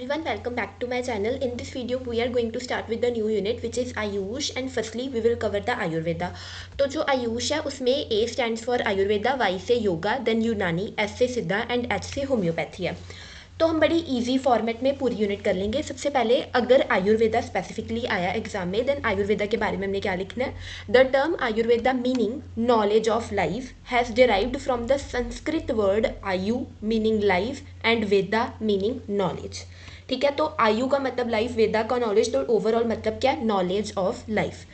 everyone, welcome back to my channel. In this video we are going to start with the new unit which is Ayush, and firstly we will cover the Ayurveda. तो जो आयुष है उसमें A stands for Ayurveda, Y से yoga, then यूनानी, S से सिद्धा and H से homeopathy है. तो हम बड़ी इजी फॉर्मेट में पूरी यूनिट कर लेंगे. सबसे पहले अगर आयुर्वेदा स्पेसिफिकली आया एग्जाम में, देन आयुर्वेदा के बारे में हमने क्या लिखना है. The term Ayurveda meaning knowledge of life has derived from the Sanskrit word ayu meaning life and veda meaning knowledge. ठीक है, तो आयु का मतलब लाइफ, वेदा का नॉलेज, तो ओवरऑल मतलब क्या है, नॉलेज ऑफ लाइफ.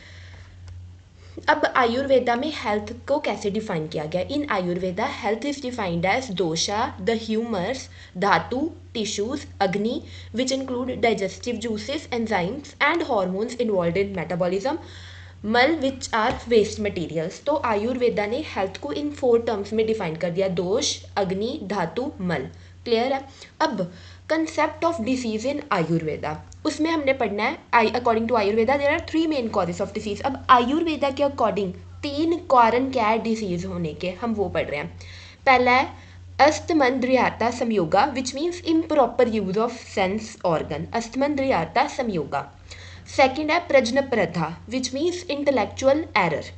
अब आयुर्वेदा में हेल्थ को कैसे डिफाइन किया गया. In Ayurveda health is defined as dosha, the humours, dhatu, tissues, agni which include digestive juices, enzymes and hormones involve in metabolism, mala which are waste materials. तो आयुर्वेदा ने हेल्थ को इन 4 टर्म्स में डिफाइन कर दिया: दोष, अग्नि, धातु, मल. क्लियर है. अब concept of disease in Ayurveda, उसमें हमने पढ़ना है according to Ayurveda there are 3 main causes of disease. अब आयुर्वेदा के अकॉर्डिंग 3 कारण क्या है डिसीज होने के, हम वो पढ़ रहे हैं. पहला है asatmyendriyartha samyoga which means improper use of sense organ, asatmyendriyartha samyoga. Second है prajnaparadha which means intellectual error.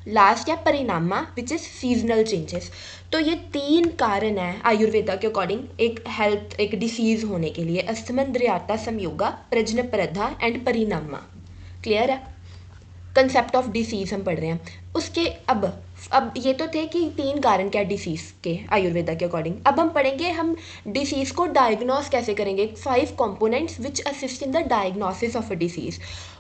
Last है parinama which is seasonal changes. तो ये 3 कारण है आयुर्वेदा के अकॉर्डिंग एक हेल्थ, एक डिसीज होने के लिए: अस्तमंद्रियाता संयोगा, प्रजन प्रथा एंड परिणामा. क्लियर है. कंसेप्ट ऑफ डिसीज हम पढ़ रहे हैं. उसके अब ये तो थे कि 3 कारण क्या डिसीज के आयुर्वेदा के अकॉर्डिंग. अब हम पढ़ेंगे हम डिसीज को डायग्नोस कैसे करेंगे. 5 components which assist in the diagnosis of a disease.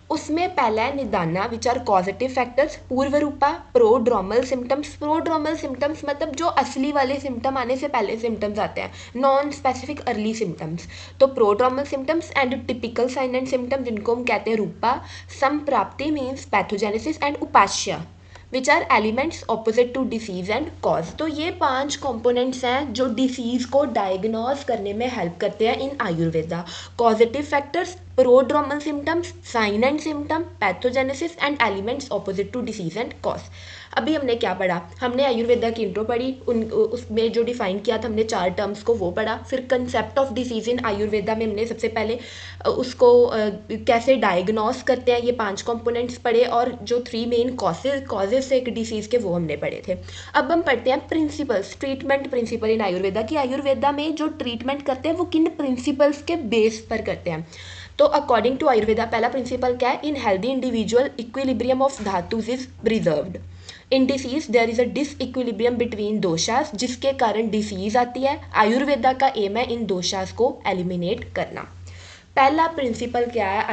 उसमें पहला है निदाना विच आर पॉजिटिव फैक्टर्स, पूर्व रूपा, प्रोड्रोमल सिम्टम्स. प्रोड्रोमल सिम्टम्स मतलब जो असली वाले सिम्टम आने से पहले सिम्टम्स आते हैं, नॉन स्पेसिफिक अर्ली सिम्टम्स. तो prodromal symptoms and typical sign and symptoms जिनको हम कहते हैं रूपा. संप्राप्ति मीन्स पैथोजेनेसिस एंड उपास्य which are elements opposite to disease and cause. तो ये 5 कंपोनेंट्स हैं जो डिसीज को डायग्नोस करने में हेल्प करते हैं in Ayurveda. Positive factors, prodromal symptoms, sign and symptom, pathogenesis and elements opposite to disease and cause. अभी हमने क्या पढ़ा, हमने आयुर्वेदा की इंट्रो पढ़ी, उसमें जो डिफाइन किया था हमने 4 टर्म्स को वो पढ़ा. फिर concept of disease in Ayurveda में हमने सबसे पहले उसको कैसे डायग्नोस करते हैं ये 5 कंपोनेंट्स पढ़े, और जो 3 मेन कॉजेज एक डिसीज के वो हमने पढ़े थे. अब हम पढ़ते हैं प्रिंसिपल्स, ट्रीटमेंट प्रिंसिपल इन आयुर्वेदा. कि आयुर्वेदा में जो ट्रीटमेंट करते हैं वो किन प्रिंसिपल्स के बेस पर करते हैं. तो अकॉर्डिंग टू आयुर्वेदा पहला प्रिंसिपल क्या है, in healthy individual equilibrium of dhatus is preserved. In disease there is a disequilibrium between doshas जिसके कारण डिसीज आती है. आयुर्वेदा का एम है इन दोषास को एलिमिनेट करना. पहला प्रिंसिपल क्या है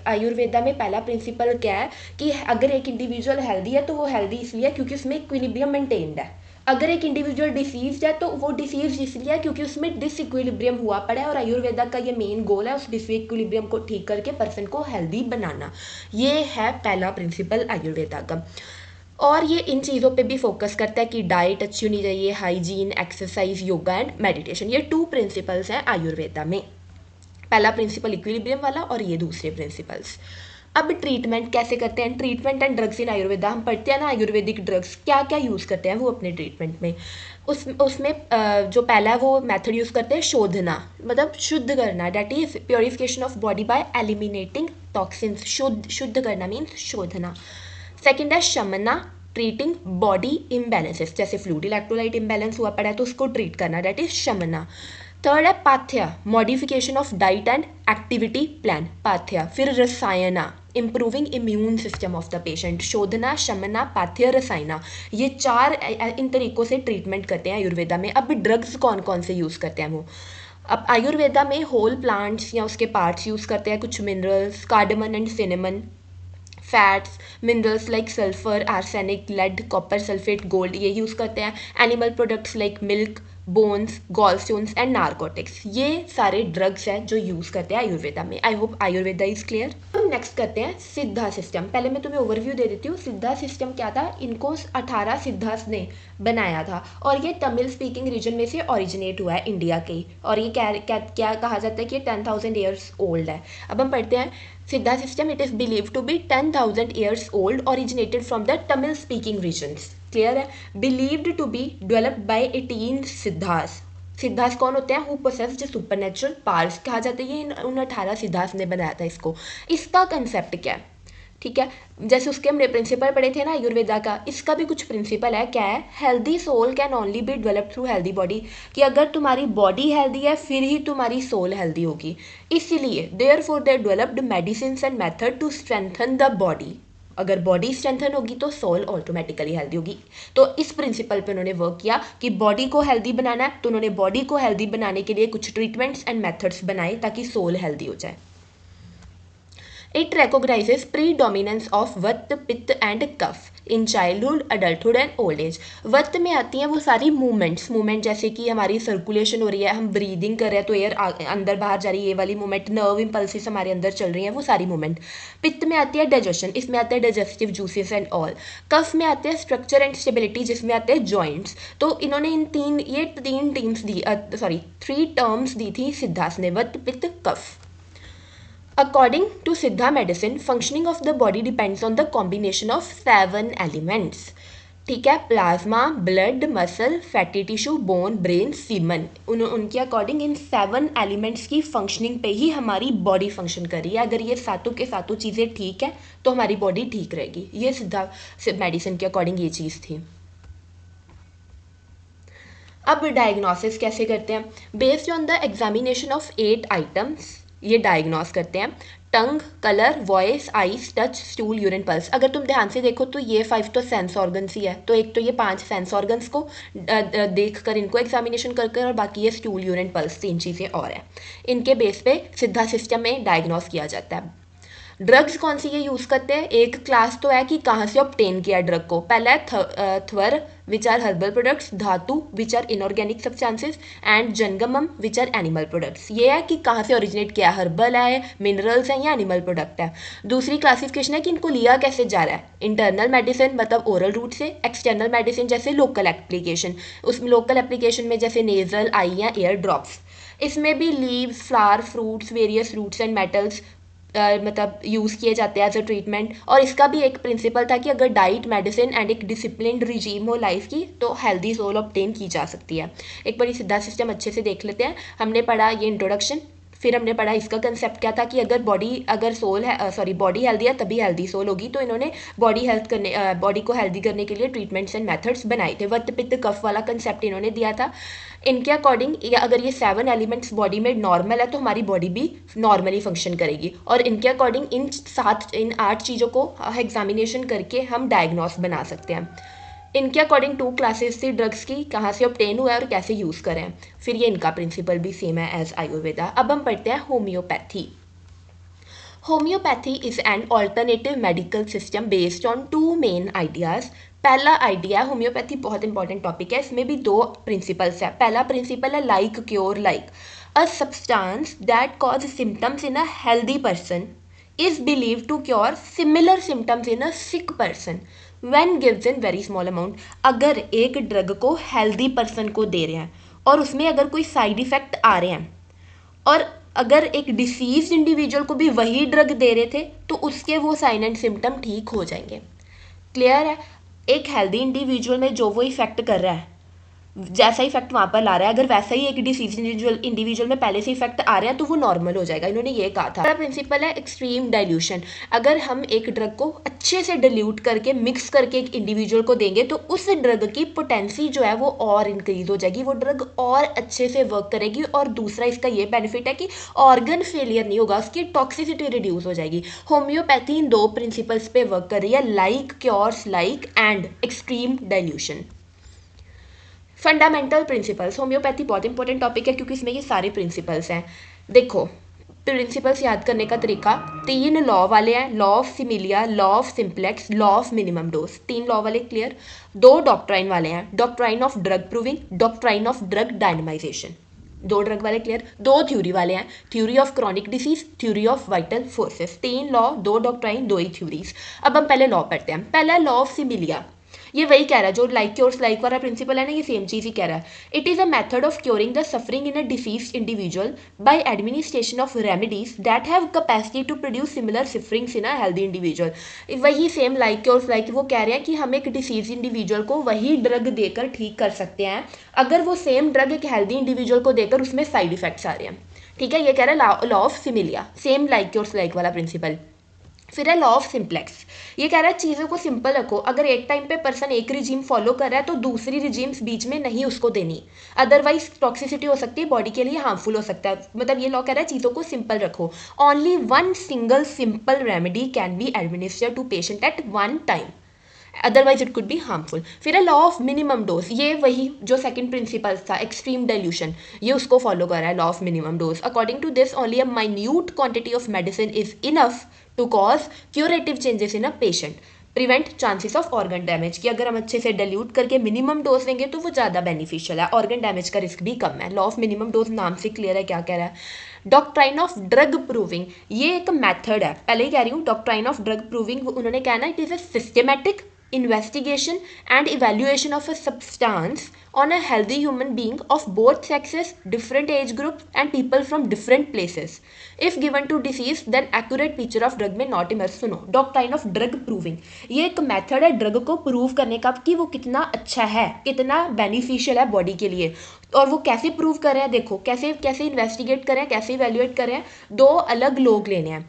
आयुर्वेदा में पहला प्रिंसिपल क्या है कि अगर एक इंडिविजुअल हेल्दी है तो वो हेल्दी इसलिए क्योंकि उसमें इक्विलिब्रियम मेंटेन्ड है. अगर एक इंडिविजुअल डिसीज है तो वो डिसीज इसलिए है क्योंकि उसमें डिसइक्विलिब्रियम हुआ पड़ा है, और आयुर्वेदा का ये मेन गोल है उस डिसइक्विलिब्रियम को ठीक करके पर्सन को हेल्दी बनाना. ये है पहला प्रिंसिपल आयुर्वेदा का. और ये इन चीज़ों पे भी फोकस करता है कि डाइट अच्छी होनी चाहिए, hygiene, exercise, yoga and meditation. ये 2 प्रिंसिपल्स हैं आयुर्वेदा में. पहला प्रिंसिपल इक्विलिब्रियम वाला और ये दूसरे प्रिंसिपल्स. अब ट्रीटमेंट कैसे करते हैं, treatment and drugs in Ayurveda. हम पढ़ते हैं ना आयुर्वेदिक ड्रग्स क्या क्या यूज़ करते हैं वो अपने ट्रीटमेंट में. उसमें जो पहला है वो मेथड यूज़ करते हैं शोधना, मतलब शुद्ध करना, that is purification of body by eliminating toxins. शुद्ध करना मीन्स शोधना. सेकेंड है शमना, ट्रीटिंग बॉडी इम्बैलेंसेस, जैसे फ्लूइड इलेक्ट्रोलाइट इम्बैलेंस हुआ पड़ा है तो उसको ट्रीट करना, डैट इज शमना. थर्ड है pathya, modification of diet and activity plan, pathya. फिर rasayana, improving immune system of the patient. Shodhana, shamana, pathya, rasayana, ये 4 इन तरीक़ों से ट्रीटमेंट करते हैं आयुर्वेदा में. अब ड्रग्स कौन कौन से यूज़ करते हैं वो. अब आयुर्वेदा में होल प्लांट्स या उसके पार्ट्स यूज़ करते हैं, कुछ minerals, cardamom and cinnamon, fats, minerals like sulphur, arsenic, lead, copper sulphate, gold, ये यूज़ करते हैं. Animal products like milk, bones, gallstones and narcotics, ये सारे ड्रग्स हैं जो यूज़ करते हैं आयुर्वेदा में. I hope Ayurveda is clear. हम नेक्स्ट करते हैं सिद्धा सिस्टम. पहले मैं तुम्हें ओवरव्यू दे देती हूँ. सिद्धा सिस्टम क्या था, इनको 18 सिद्धास ने बनाया था, और ये तमिल स्पीकिंग रीजन में से ओरिजिनेट हुआ है इंडिया के, और ये क्या कहा जाता है कि 10,000 ईयर्स ओल्ड है. अब हम पढ़ते हैं Siddha system. It is believe to be 10,000 years old, originated from the Tamil speaking regions. Clear है. Believed to be developed by 18 siddhas. Siddhas कौन होते हैं? Who possess the supernatural powers कहा जाता है। ये उन 18 सिद्धास ने बनाया था इसको। इसका कंसेप्ट क्या है? ठीक है, जैसे उसके हमने प्रिंसिपल पढ़े थे ना आयुर्वेदा का, इसका भी कुछ प्रिंसिपल है। क्या है? Healthy soul can only be develop through healthy body, कि अगर तुम्हारी बॉडी हेल्दी है फिर ही तुम्हारी सोल हेल्दी होगी। इसीलिए therefore they developed medicine and method to strengthen the body. अगर बॉडी स्ट्रेंथन होगी तो सोल ऑटोमेटिकली हेल्दी होगी। तो इस प्रिंसिपल पे उन्होंने वर्क किया कि बॉडी को हेल्दी बनाना है, तो उन्होंने बॉडी को हेल्दी बनाने के लिए कुछ ट्रीटमेंट्स एंड मेथड्स बनाए ताकि सोल हेल्दी हो जाए। It recognizes predominance of Vata, Pitta and Kapha in childhood, adulthood and old age. वत में आती हैं वो सारी मूवमेंट जैसे कि हमारी सर्कुलेशन हो रही है, हम ब्रीदिंग कर रहे हैं तो एयर अंदर बाहर जा रही है, ये वाली मूवमेंट, नर्व इम्पल्सिस हमारे अंदर चल रही हैं, वो सारी मूवमेंट। पित्त में आती है डाइजेशन, इसमें आते हैं डाइजेस्टिव जूसेस एंड ऑल। कफ में आते हैं स्ट्रक्चर एंड स्टेबिलिटी, जिसमें आते हैं जॉइंट्स। तो इन्होंने ये तीन टीम्स दी, 3 टर्म्स दी थी सिद्धास ने, वत, पित्त, कफ। According to Siddha medicine, functioning of the body depends on the combination of 7 elements. ठीक है, plasma, blood, muscle, fatty tissue, bone, brain, semen. उनके अकॉर्डिंग इन 7 एलिमेंट्स की फंक्शनिंग पे ही हमारी बॉडी फंक्शन कर रही है। अगर ये सातों के सातों चीज़ें ठीक है तो हमारी बॉडी ठीक रहेगी। ये सिद्धा मेडिसिन के अकॉर्डिंग ये चीज़ थी। अब डायग्नोसिस कैसे करते हैं? Based on the examination of 8 items ये डायग्नोस करते हैं। Tongue, colour, voice, eyes, touch, stool, urine, pulse. अगर तुम ध्यान से देखो तो ये 5 तो सेंस ऑर्गन्स ही है, तो एक तो ये 5 सेंस ऑर्गन्स को देख कर इनको एग्जामिनेशन कर और बाकी ये स्टूल, यूरिन, पल्स 3 चीज़ें और हैं। इनके बेस पे सिद्धा सिस्टम में डायग्नोस किया जाता है। ड्रग्स कौन सी ये यूज़ करते हैं? एक क्लास तो है कि कहाँ से ऑब्टेन किया ड्रग को। पहला है thavar which are herbal products, dhatu which are inorganic substances and jangamam which are animal products. ये है कि कहाँ से ओरिजिनेट किया, हर्बल है, मिनरल्स हैं या एनिमल प्रोडक्ट है। दूसरी क्लासिफिकेशन है कि इनको लिया कैसे जा रहा है। इंटरनल मेडिसिन मतलब ओरल रूट से, एक्सटर्नल मेडिसिन जैसे लोकल एप्लीकेशन, उसमें लोकल एप्लीकेशन में जैसे नेजल, आई या एयर ड्रॉप्स। इसमें भी leaves, flower, fruits, various roots and metals मतलब यूज़ किए जाते हैं एज अ ट्रीटमेंट। और इसका भी एक प्रिंसिपल था कि अगर डाइट, मेडिसिन एंड एक डिसिप्लिन्ड रिजीम हो लाइफ की तो हेल्दी सोल ऑब्टेन की जा सकती है। एक बार सिद्धा सिस्टम अच्छे से देख लेते हैं। हमने पढ़ा ये इंट्रोडक्शन, फिर हमने पढ़ा इसका कंसेप्ट क्या था कि अगर सोल है बॉडी हेल्दी है तभी हेल्दी सोल होगी। तो इन्होंने बॉडी को हेल्दी करने के लिए ट्रीटमेंट्स एंड मेथड्स बनाए थे। वत, पित्त, कफ वाला कंसेप्ट इन्होंने दिया था। इनके अकॉर्डिंग अगर ये 7 एलिमेंट्स बॉडी में नॉर्मल है तो हमारी बॉडी भी नॉर्मली फंक्शन करेगी। और इनके अकॉर्डिंग इन 8 चीज़ों को एग्जामिनेशन करके हम डायग्नोस बना सकते हैं। इनके अकॉर्डिंग 2 क्लासेस थी ड्रग्स की, कहाँ से ऑब्टेन हुआ है और कैसे यूज़ करें। फिर ये इनका प्रिंसिपल भी सेम है एज आयुर्वेदा। अब हम पढ़ते हैं homeopathy. Homeopathy is an alternative medical system based on 2 main ideas. पहला आइडिया, होम्योपैथी बहुत इंपॉर्टेंट टॉपिक है, इसमें भी 2 प्रिंसिपल्स है। पहला प्रिंसिपल है like cure like. A substance that cause symptoms in a healthy person is believed to cure similar symptoms in a sick person when given in very small amount। अगर एक drug को healthy person को दे रहे हैं और उसमें अगर कोई साइड इफेक्ट आ रहे हैं और अगर एक डिसीज इंडिविजुअल को भी वही ड्रग दे रहे थे तो उसके वो साइन एंड सिम्टम ठीक हो जाएंगे। क्लियर है? एक हेल्दी इंडिविजुअल में जो वो इफेक्ट कर रहा है, जैसा इफेक्ट वहाँ पर ला रहा है, अगर वैसा ही एक डिसीज इंडिविजुअल में पहले से इफेक्ट आ रहा है तो वो नॉर्मल हो जाएगा। इन्होंने ये कहा था। प्रिंसिपल है एक्सट्रीम डाइल्यूशन। अगर हम एक ड्रग को अच्छे से डिल्यूट करके मिक्स करके एक इंडिविजुअल को देंगे तो उस ड्रग की पोटेंसी जो है वो और इंक्रीज हो जाएगी, वो ड्रग और अच्छे से वर्क करेगी। और दूसरा इसका ये बेनिफिट है कि ऑर्गन फेलियर नहीं होगा, उसकी टॉक्सिसिटी रिड्यूस हो जाएगी। होम्योपैथी इन 2 प्रिंसिपल्स पे वर्क कर रही है, like cures like and extreme dilution. Fundamental principles, homeopathy बहुत इंपॉर्टेंट टॉपिक है क्योंकि इसमें ये सारे प्रिंसिपल्स हैं। देखो प्रिंसिपल्स याद करने का तरीका, 3 लॉ वाले हैं, law of similia, law of simplex, law of minimum dose. 3 law वाले क्लियर। 2 डॉक्ट्राइन वाले हैं, doctrine of drug proving, doctrine of drug dynamization. 2 drug वाले क्लियर। 2 थ्योरी वाले हैं, theory of chronic disease, theory of vital forces. 3 law, 2 doctrine, 2 ही theories. अब हम पहले लॉ पढ़ते हैं। पहला लॉ ऑफ सिमिलिया, ये वही कह रहा है जो लाइक क्योर्स लाइक वाला प्रिंसिपल है ना, ये सेम चीज़ ही कह रहा है. It is a method of curing the suffering in a diseased individual by administration of remedies that have capacity to produce similar sufferings in a healthy individual. वही सेम लाइक क्योर्स लाइक, वो कह रहे हैं कि हम एक disease individual को वही ड्रग देकर ठीक कर सकते हैं अगर वो सेम ड्रग एक हेल्दी इंडिविजुअल को देकर उसमें साइड इफेक्ट्स आ रहे हैं. ठीक है, ये कह रहा है law of similia, same like cures like वाला प्रिंसिपल. फिर है लॉ ऑफ सिंप्लेक्स. ये कह रहा है चीज़ों को सिंपल रखो. अगर एक टाइम पे पर्सन एक रिजीम फॉलो कर रहा है तो दूसरी रिजीम्स बीच में नहीं उसको देनी, अदरवाइज टॉक्सिसिटी हो सकती है, बॉडी के लिए हार्मफुल हो सकता है. मतलब ये लॉ कह रहा है चीज़ों को सिंपल रखो. Only one single simple remedy can be administered to patient at one time, otherwise it could be harmful. फिर है लॉ ऑफ मिनिमम डोज. ये वही जो सेकंड प्रिंसिपल था एक्सट्रीम डाइल्यूशन, ये उसको फॉलो कर रहा है law of minimum dose. According to this only a minute quantity of medicine is enough to cause curative changes in a patient, prevent chances of organ damage. कि अगर हम अच्छे से डाइल्यूट करके मिनिमम डोज देंगे तो वो ज़्यादा बेनिफिशियल है, ऑर्गन डैमेज का रिस्क भी कम है. लॉ ऑफ मिनिमम डोज नाम से क्लियर है क्या कह रहा है. डॉक्ट्राइन ऑफ ड्रग प्रूविंग, ये एक मेथड है, पहले ही कह रही हूँ. डॉक्ट्राइन ऑफ ड्रग प्रूविंग उन्होंने कहना it is a systematic investigation and evaluation of a substance on a healthy human being of both sexes, different age groups and people from different places. If given to disease, then accurate picture of drug may not emerge. सुनो, doctrine of drug proving, ये एक method है drug को prove करने का कि वो कितना अच्छा है, कितना बेनिफिशियल है बॉडी के लिए. और वो कैसे प्रूव कर रहे हैं, देखो कैसे कैसे इन्वेस्टिगेट करें, कैसे इवेल्युएट करें. दो अलग लोग लेने हैं,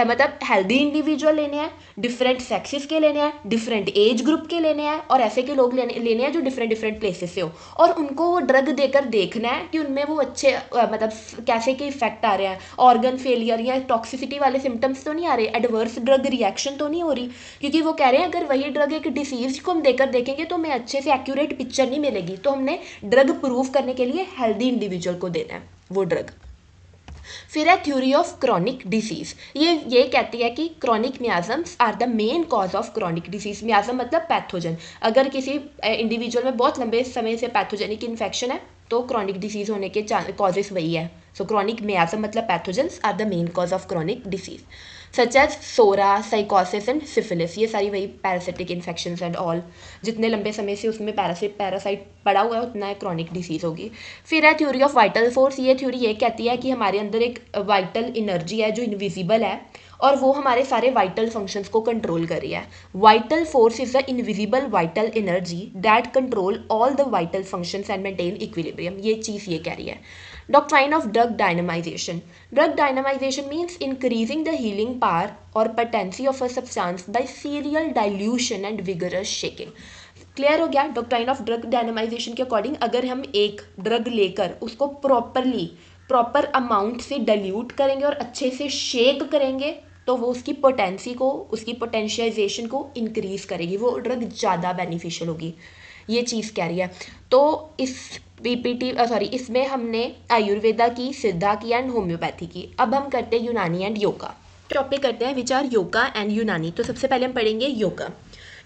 मतलब हेल्दी इंडिविजुअल लेने हैं, डिफरेंट सेक्सेस के लेने हैं, डिफरेंट एज ग्रुप के लेने हैं, और ऐसे के लोग लेने हैं जो डिफरेंट डिफरेंट प्लेसेस से हो. और उनको वो ड्रग देकर देखना है कि उनमें वो अच्छे मतलब कैसे के इफेक्ट आ रहे हैं, ऑर्गन फेलियर या टॉक्सिसिटी वाले सिम्टम्स तो नहीं आ रहे, एडवर्स ड्रग रिएक्शन तो नहीं हो रही. क्योंकि वो कह रहे हैं अगर वही ड्रग एक डिसीज को हम देकर देखेंगे तो हमें अच्छे से एक्यूरेट पिक्चर नहीं मिलेगी. तो हमने ड्रग प्रूव करने के लिए हेल्दी इंडिविजुअल को देना है वो ड्रग. फिर है थ्योरी ऑफ क्रॉनिक डिसीज. ये कहती है कि chronic miasms are the main cause of chronic disease. Miasm मतलब पैथोजन. अगर किसी इंडिविजुअल में बहुत लंबे समय से पैथोजेनिक इन्फेक्शन है तो क्रॉनिक डिसीज होने के कॉजेस वही है. सो क्रॉनिक मियाजम मतलब pathogens are the main cause of chronic disease such as psora, sycosis and syphilis. ये सारी वही पैरासिटिक इन्फेक्शंस एंड ऑल, जितने लंबे समय से उसमें पैरासाइट पड़ा हुआ है उतना क्रॉनिक डिसीज होगी. फिर है थ्योरी ऑफ वाइटल फोर्स. ये थ्योरी ये कहती है कि हमारे अंदर एक वाइटल एनर्जी है जो इनविजिबल है और वो हमारे सारे वाइटल फंक्शंस को कंट्रोल कर रही है. Vital force is the invisible vital energy that control all the vital functions and maintain equilibrium. ये चीज़ ये कह रही है. Doctrine of drug dynamization. Drug dynamization means increasing the healing power or potency of a substance by serial dilution and vigorous shaking. Clear हो गया. Doctrine of drug dynamisation के according अगर हम एक ड्रग लेकर उसको प्रॉपर अमाउंट से dilute करेंगे और अच्छे से शेक करेंगे तो वो उसकी पोटेंसी को, उसकी पोटेंशियलाइजेशन को इंक्रीज करेगी, वो ड्रग ज़्यादा बेनिफिशियल होगी. ये चीज़ कह रही है. तो इस इसमें हमने आयुर्वेदा की, सिद्धा की एंड होम्योपैथी की. अब हम करते हैं यूनानी एंड योगा. टॉपिक करते हैं विच आर योगा एंड यूनानी. तो सबसे पहले हम पढ़ेंगे योगा.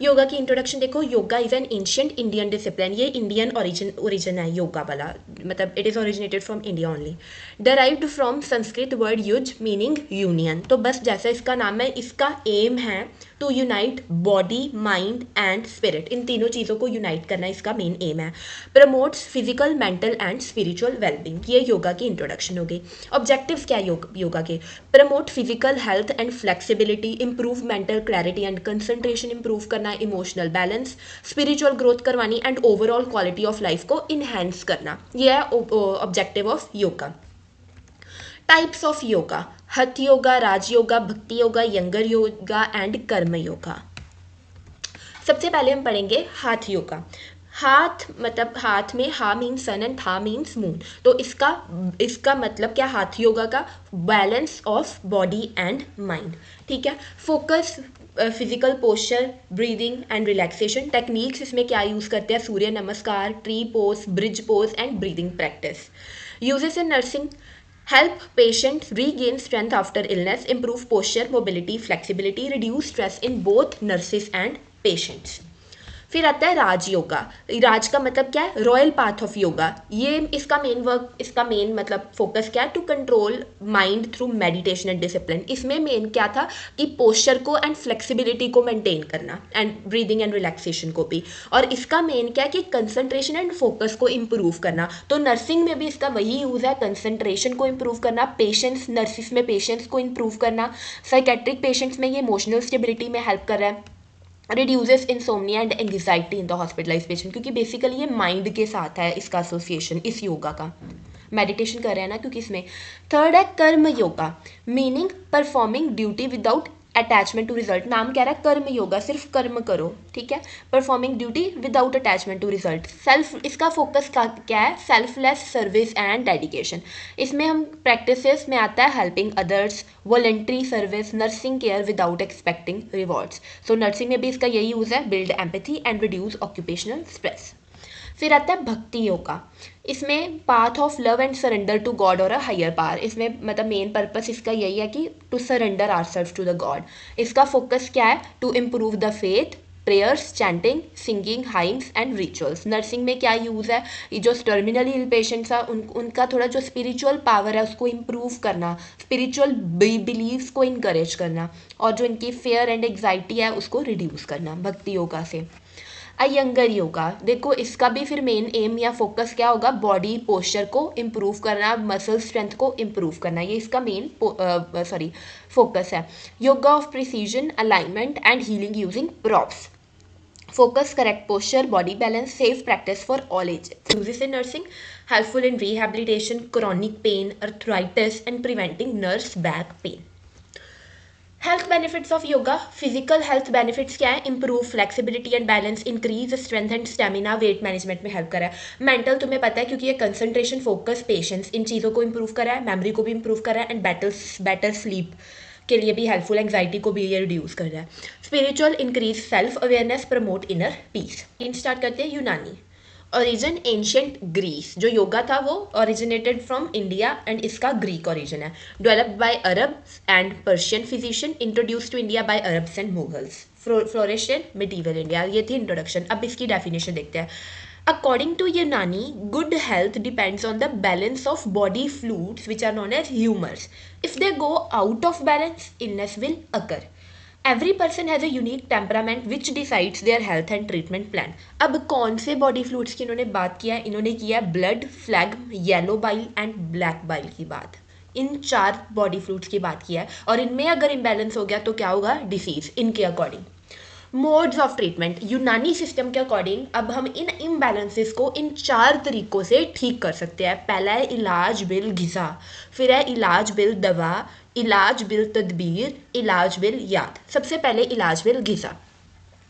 योगा की इंट्रोडक्शन देखो. Yoga is an ancient Indian discipline. ये इंडियन ओरिजिन है योगा वाला, मतलब it is originated from India only. Derived from Sanskrit word yuj meaning union. तो बस जैसा इसका नाम है, इसका एम है to unite body, mind and spirit. इन तीनों चीज़ों को यूनाइट करना इसका मेन एम है. Promotes physical, mental and spiritual wellbeing. ये योगा की इंट्रोडक्शन हो गई. ऑब्जेक्टिव्स क्या है योगा के. Promote physical health and flexibility, improve mental clarity and concentration, improve करना इमोशनल बैलेंस, स्पिरिचुअल ग्रोथ करवानी and overall quality of life को इन्हेंस करना. यह है objective of yoga. Types of yoga. हठ योगा, राज योगा, भक्ति योगा, यंगर योगा एंड कर्म योगा. सबसे पहले हम पढ़ेंगे हाथ योगा. हाथ मतलब हाथ में हा मीन्स सन एंड था मीन्स मून. तो इसका मतलब क्या, हाथ योगा का balance of body and mind. ठीक है. Focus, physical posture, breathing and relaxation. Techniques इसमें क्या यूज़ करते हैं, सूर्य नमस्कार, tree pose, bridge pose and breathing practice. Uses in nursing. Help patients regain strength after illness, improve posture, mobility, flexibility, reduce stress in both nurses and patients. फिर आता है राज योगा। राज का मतलब क्या है? Royal path of yoga. ये इसका मेन मतलब फोकस क्या है? To control mind through meditation and discipline. इसमें मेन क्या था कि पोस्चर को एंड फ्लेक्सिबिलिटी को मेंटेन करना एंड ब्रीदिंग एंड रिलैक्सेशन को भी। और इसका मेन क्या है कि कंसंट्रेशन एंड फोकस को इम्प्रूव करना। तो नर्सिंग में भी इसका वही यूज़ है, कंसंट्रेशन को इम्प्रूव करना, पेशेंस, नर्सिस में पेशेंस को इम्प्रूव करना, साइकेट्रिक पेशेंट्स में ये इमोशनल स्टेबिलिटी में हेल्प कर रहा है, reduces insomnia and anxiety in the hospitalize patient, क्योंकि बेसिकली ये माइंड के साथ है इसका एसोसिएशन इस योगा का। मेडिटेशन कर रहे हैं ना क्योंकि इसमें। थर्ड है karma yoga, meaning performing duty without attachment to result. नाम कह रहा है कर्म योगा, सिर्फ कर्म करो, ठीक है, performing duty without attachment to result. Self, इसका फोकस क्या है? Selfless service and dedication. इसमें हम प्रैक्टिसेस में आता है helping others, voluntary service, nursing care without expecting rewards. So nursing में भी इसका यही यूज़ है, build empathy and reduce occupational stress. फिर आता है भक्ति योगा। इसमें path of love and surrender to God और अ हायर पावर। इसमें मतलब मेन पर्पस इसका यही है कि to surrender ourselves to the God. इसका फोकस क्या है? To improve the faith, prayers, chanting, singing, hymns and rituals. Nursing में क्या यूज़ है? ये जो टर्मिनली इल पेशेंट्स है उनका थोड़ा जो स्पिरिचुअल पावर है उसको इम्प्रूव करना, स्पिरिचुअल बिलीव्स को इनकरेज करना, और जो इनकी फेयर एंड एग्जाइटी है उसको रिड्यूस करना भक्ति योगा से। अयंगर योगा, देखो इसका भी फिर मेन एम या फोकस क्या होगा? बॉडी पोस्चर को इम्प्रूव करना, मसल स्ट्रेंथ को इम्प्रूव करना, ये इसका मेन फोकस है। Yoga of precision, alignment and healing using props. Focus, correct posture, body balance, safe practice for all ages. Uses in nursing, helpful in rehabilitation, chronic pain, arthritis, and preventing nurse back pain. Health benefits of yoga. Physical health benefits क्या है? Improve flexibility and balance, increase strength and stamina, weight management में help करा है। Mental तुम्हें पता है क्योंकि ये कंसंट्रेशन, फोकस, पेशेंस, इन चीज़ों को इंप्रूव करा है, मेमोरी को भी इंप्रूव करा है, एंड बेटर स्लीप के लिए भी हेल्पफुल, एंग्जाइटी को भी ये रिड्यूस कर रहा है। Spiritual, increase self awareness, promote inner peace. Start करते हैं यूनानी। Origin ancient Greece. जो योगा था वो ओरिजिनेटेड फ्रॉम इंडिया एंड इसका ग्रीक ओरिजिन है। Developed by Arab and Persian physician, introduce to India by Arabs and Mughals, flourish in medieval India. ये थी introduction. अब इसकी डेफिनेशन देखते हैं। According to Unani, good health depends on the balance of body fluids which are known as humors. If they go out of balance, illness will occur. Every person has a unique temperament which decides their health and treatment plan. अब कौन से body fluids की इन्होंने बात किया है? इन्होंने किया है blood, phlegm, yellow bile and black bile की बात। इन 4 बॉडी फ्लूइड्स की बात किया है, और इनमें अगर इम्बैलेंस हो गया तो क्या होगा? डिसीज। इनके अकॉर्डिंग मोड्स ऑफ ट्रीटमेंट, यूनानी सिस्टम के अकॉर्डिंग अब हम इन इम्बैलेंसेस को इन 4 तरीकों से ठीक कर सकते हैं। पहला है इलाज बिल गिज़ा, फिर है इलाज बिल दवा, इलाज बिल तदबीर, इलाज बिल याद। सबसे पहले इलाज बिल गिज़ा,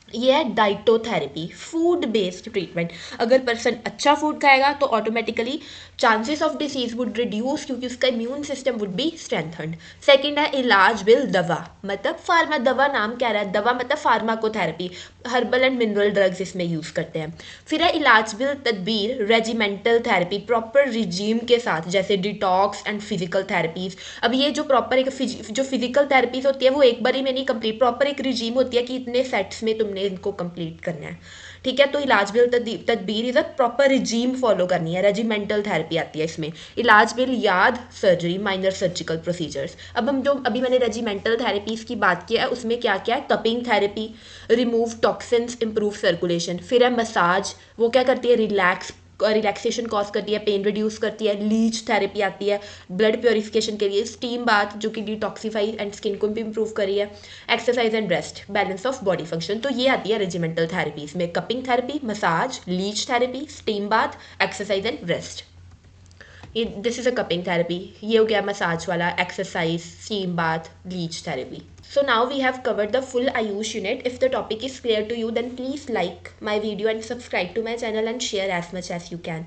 ये है डाइटोथेरेपी, फूड बेस्ड ट्रीटमेंट। अगर पर्सन अच्छा फूड खाएगा तो automatically chances of disease would reduce क्योंकि उसका immune system would be strengthened. Second है इलाज बिल दवा, मतलब फार्मा, दवा नाम क्या रहा है? दवा मतलब pharmacotherapy, herbal and mineral drugs इसमें यूज़ करते हैं। फिर है इलाज बिल तदबीर, रेजिमेंटल थेरेपी, प्रॉपर रिजीम के साथ, जैसे डिटॉक्स एंड फिजिकल थेरेपीज। अब ये जो प्रॉपर एक जो फिजिकल थेरेपीज होती है वो एक बार ही में नहीं कंप्लीट, प्रॉपर एक रिजीम होती है कि इतने सेट्स में तुमने इनको कंप्लीट करना है, ठीक है। तो इलाज बिल तदबीर is a proper regime follow करनी है, रेजिमेंटल थेरेपी आती है इसमें। इलाज बिल याद, सर्जरी, माइनर सर्जिकल प्रोसीजर्स। अब हम जो अभी मैंने रेजिमेंटल थेरेपीज की बात की है उसमें क्या क्या है? Cupping therapy, remove toxins, improve circulation. फिर है मसाज, वो क्या करती है? रिलैक्सेशन कॉज करती है, पेन रिड्यूस करती है। लीच थेरेपी आती है ब्लड प्योरिफिकेशन के लिए। स्टीम बाथ जो कि डिटॉक्सीफाई एंड स्किन को भी इंप्रूव करी है। Exercise and rest, balance of body function. तो ये आती है रेजिमेंटल थेरेपीज में, cupping therapy, massage, leech therapy, steam bath, exercise and rest. ये this is a cupping therapy, ये हो गया मसाज वाला, exercise, steam bath, leech therapy. So now we have covered the full Ayush unit. If the topic is clear to you, then please like my video and subscribe to my channel and share as much as you can.